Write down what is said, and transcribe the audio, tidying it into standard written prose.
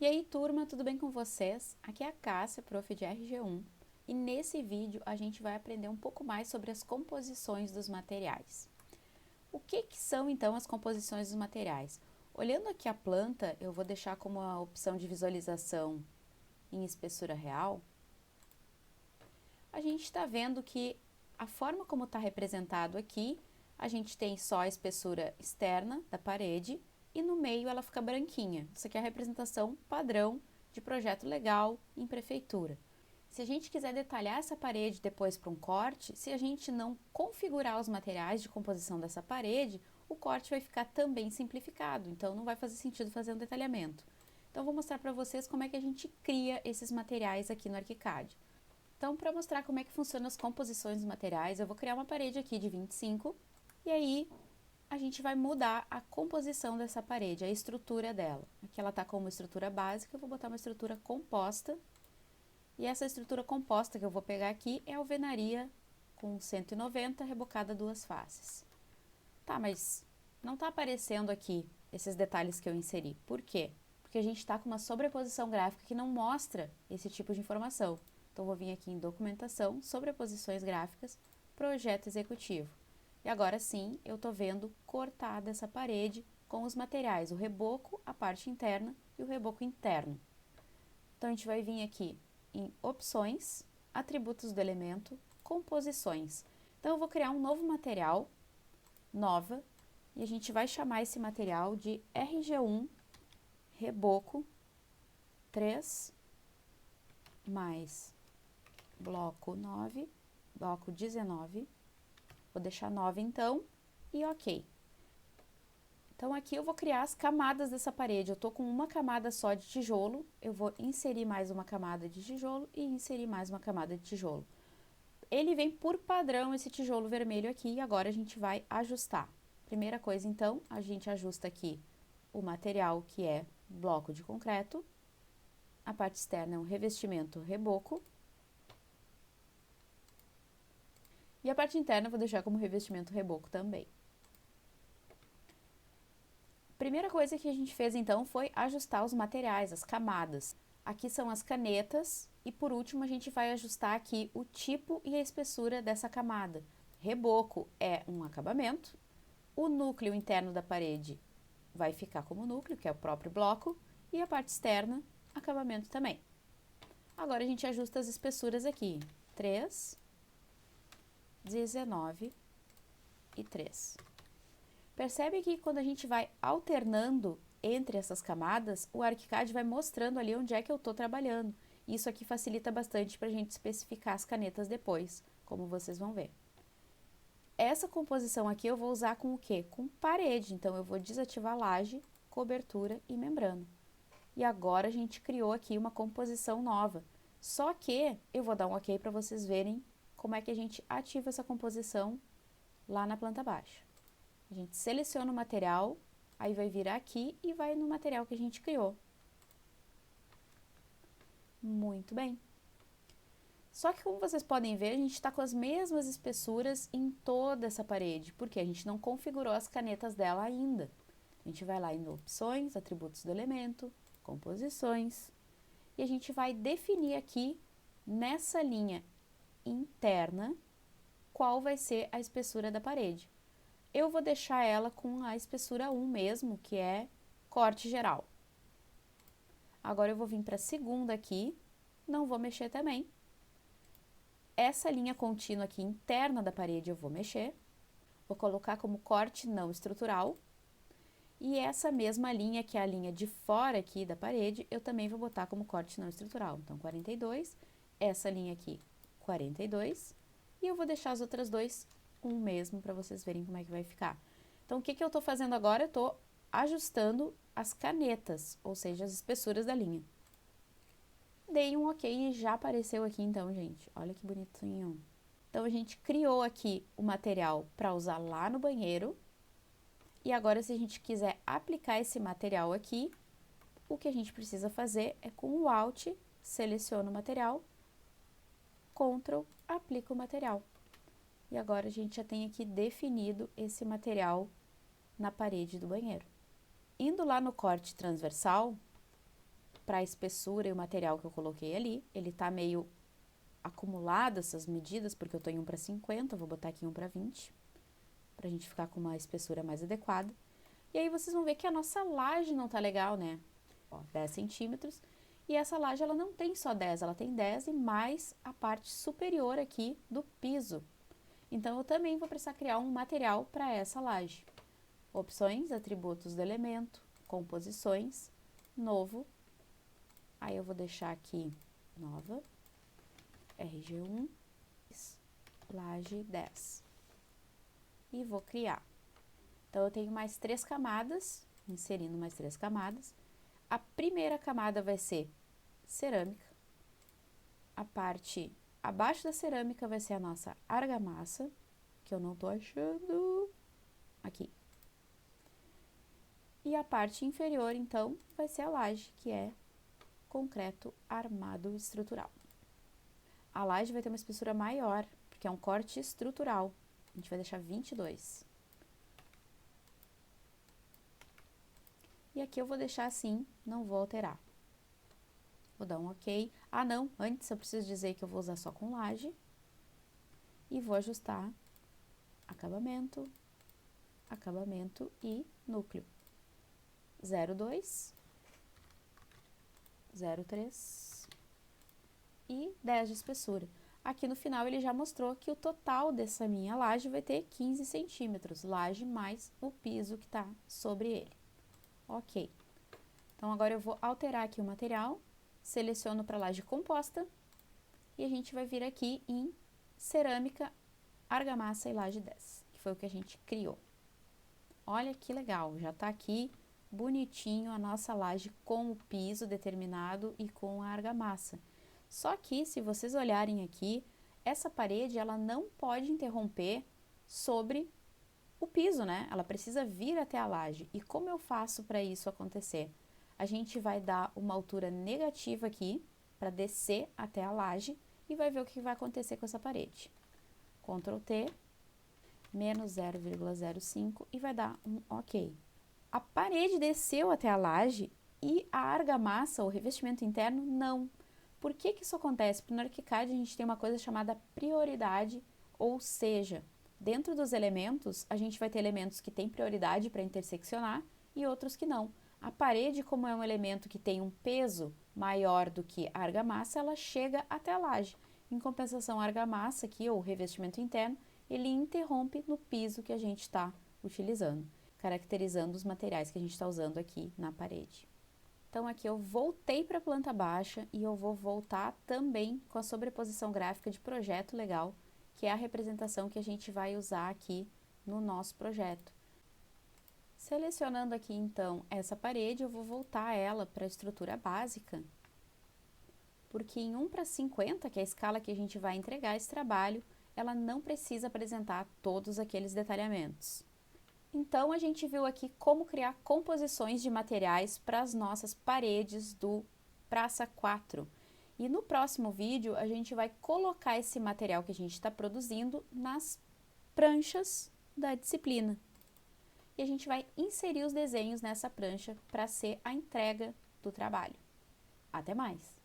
E aí, turma, tudo bem com vocês? Aqui é a Cássia, prof de RG1, e nesse vídeo a gente vai aprender um pouco mais sobre as composições dos materiais. O que são, então, as composições dos materiais? Olhando aqui a planta, eu vou deixar como a opção de visualização em espessura real. A gente está vendo que a forma como está representado aqui, a gente tem só a espessura externa da parede, e no meio ela fica branquinha. Isso aqui é a representação padrão de projeto legal em prefeitura. Se a gente quiser detalhar essa parede depois para um corte, se a gente não configurar os materiais de composição dessa parede, o corte vai ficar também simplificado, então não vai fazer sentido fazer um detalhamento. Então, vou mostrar para vocês como é que a gente cria esses materiais aqui no ArchiCAD. Então, para mostrar como é que funcionam as composições dos materiais, eu vou criar uma parede aqui de 25, e aí a gente vai mudar a composição dessa parede, a estrutura dela. Aqui ela está com uma estrutura básica, eu vou botar uma estrutura composta. E essa estrutura composta que eu vou pegar aqui é a alvenaria com 190 rebocada duas faces. Tá, mas não está aparecendo aqui esses detalhes que eu inseri. Por quê? Porque a gente está com uma sobreposição gráfica que não mostra esse tipo de informação. Então, vou vir aqui em documentação, sobreposições gráficas, projeto executivo. E agora sim, eu estou vendo cortada essa parede com os materiais, o reboco, a parte interna e o reboco interno. Então, a gente vai vir aqui em opções, atributos do elemento, composições. Então, eu vou criar um novo material, nova, e a gente vai chamar esse material de RG1 reboco 3 mais bloco 9, bloco 19. Vou deixar 9 então, e ok. Então, aqui eu vou criar as camadas dessa parede. Eu tô com uma camada só de tijolo, eu vou inserir mais uma camada de tijolo e inserir mais uma camada de tijolo. Ele vem por padrão esse tijolo vermelho aqui, e agora a gente vai ajustar. Primeira coisa, então, a gente ajusta aqui o material, que é bloco de concreto. A parte externa é um revestimento reboco. E a parte interna eu vou deixar como revestimento reboco também. Primeira coisa que a gente fez então foi ajustar os materiais, as camadas. Aqui são as canetas e por último a gente vai ajustar aqui o tipo e a espessura dessa camada. Reboco é um acabamento, o núcleo interno da parede vai ficar como núcleo, que é o próprio bloco, e a parte externa, acabamento também. Agora a gente ajusta as espessuras aqui, 3, 19 e 3. Percebe que quando a gente vai alternando entre essas camadas, o ArchiCAD vai mostrando ali onde é que eu estou trabalhando. Isso aqui facilita bastante para a gente especificar as canetas depois, como vocês vão ver. Essa composição aqui eu vou usar com o quê? Com parede, então eu vou desativar laje, cobertura e membrana. E agora a gente criou aqui uma composição nova. Só que eu vou dar um ok para vocês verem como é que a gente ativa essa composição lá na planta baixa. A gente seleciona o material, aí vai virar aqui e vai no material que a gente criou. Muito bem. Só que como vocês podem ver, a gente está com as mesmas espessuras em toda essa parede, porque a gente não configurou as canetas dela ainda. A gente vai lá em opções, atributos do elemento, composições, e a gente vai definir aqui, nessa linha interna, qual vai ser a espessura da parede. Eu vou deixar ela com a espessura 1 mesmo, que é corte geral. Agora eu vou vir para a segunda aqui, não vou mexer também. Essa linha contínua aqui interna da parede eu vou mexer, vou colocar como corte não estrutural. E essa mesma linha, que é a linha de fora aqui da parede, eu também vou botar como corte não estrutural. Então, 42, essa linha aqui, 42, e eu vou deixar as outras dois um mesmo, para vocês verem como é que vai ficar. Então, o que eu estou fazendo agora? Eu estou ajustando as canetas, ou seja, as espessuras da linha. Dei um ok e já apareceu aqui então, gente. Olha que bonitinho. Então, a gente criou aqui o material para usar lá no banheiro. E agora, se a gente quiser aplicar esse material aqui, o que a gente precisa fazer é com o Alt, seleciona o material, Ctrl, aplica o material. E agora a gente já tem aqui definido esse material na parede do banheiro. Indo lá no corte transversal, para a espessura e o material que eu coloquei ali. Ele tá meio acumulado essas medidas, porque eu tô em 1:50, vou botar aqui em 1:20, pra gente ficar com uma espessura mais adequada. E aí vocês vão ver que a nossa laje não tá legal, né? Ó, 10 centímetros. E essa laje, ela não tem só 10, ela tem 10 e mais a parte superior aqui do piso. Então, eu também vou precisar criar um material para essa laje. Opções, atributos do elemento, composições, novo. Aí eu vou deixar aqui, nova, RG1, laje 10. E vou criar. Então, eu tenho mais 3 camadas, inserindo mais 3 camadas. A primeira camada vai ser cerâmica. A parte abaixo da cerâmica vai ser a nossa argamassa, que eu não tô achando. Aqui. E a parte inferior, então, vai ser a laje, que é concreto armado estrutural. A laje vai ter uma espessura maior, porque é um corte estrutural. A gente vai deixar 22. E aqui eu vou deixar assim, não vou alterar. Vou dar um OK. Ah, não, antes eu preciso dizer que eu vou usar só com laje. E vou ajustar acabamento, acabamento e núcleo. 0,2, 0,3 e 10 de espessura. Aqui no final ele já mostrou que o total dessa minha laje vai ter 15 centímetros, laje mais o piso que está sobre ele. Ok. Então, agora eu vou alterar aqui o material, seleciono para laje composta e a gente vai vir aqui em cerâmica, argamassa e laje 10, que foi o que a gente criou. Olha que legal, já está aqui bonitinho a nossa laje com o piso determinado e com a argamassa. Só que, se vocês olharem aqui, essa parede, ela não pode interromper sobre o piso, né? Ela precisa vir até a laje. E como eu faço para isso acontecer? A gente vai dar uma altura negativa aqui, para descer até a laje, e vai ver o que vai acontecer com essa parede. Ctrl T, menos 0,05 e vai dar um OK. A parede desceu até a laje e a argamassa, o revestimento interno, não. Por que que isso acontece? Porque no ArchiCAD a gente tem uma coisa chamada prioridade, ou seja, dentro dos elementos, a gente vai ter elementos que têm prioridade para interseccionar e outros que não. A parede, como é um elemento que tem um peso maior do que a argamassa, ela chega até a laje. Em compensação, a argamassa aqui, ou revestimento interno, ele interrompe no piso que a gente está utilizando, caracterizando os materiais que a gente está usando aqui na parede. Então, aqui eu voltei para a planta baixa e eu vou voltar também com a sobreposição gráfica de projeto legal, que é a representação que a gente vai usar aqui no nosso projeto. Selecionando aqui, então, essa parede, eu vou voltar ela para a estrutura básica, porque em 1:50, que é a escala que a gente vai entregar esse trabalho, ela não precisa apresentar todos aqueles detalhamentos. Então, a gente viu aqui como criar composições de materiais para as nossas paredes do Praça 4. E no próximo vídeo, a gente vai colocar esse material que a gente está produzindo nas pranchas da disciplina. E a gente vai inserir os desenhos nessa prancha para ser a entrega do trabalho. Até mais!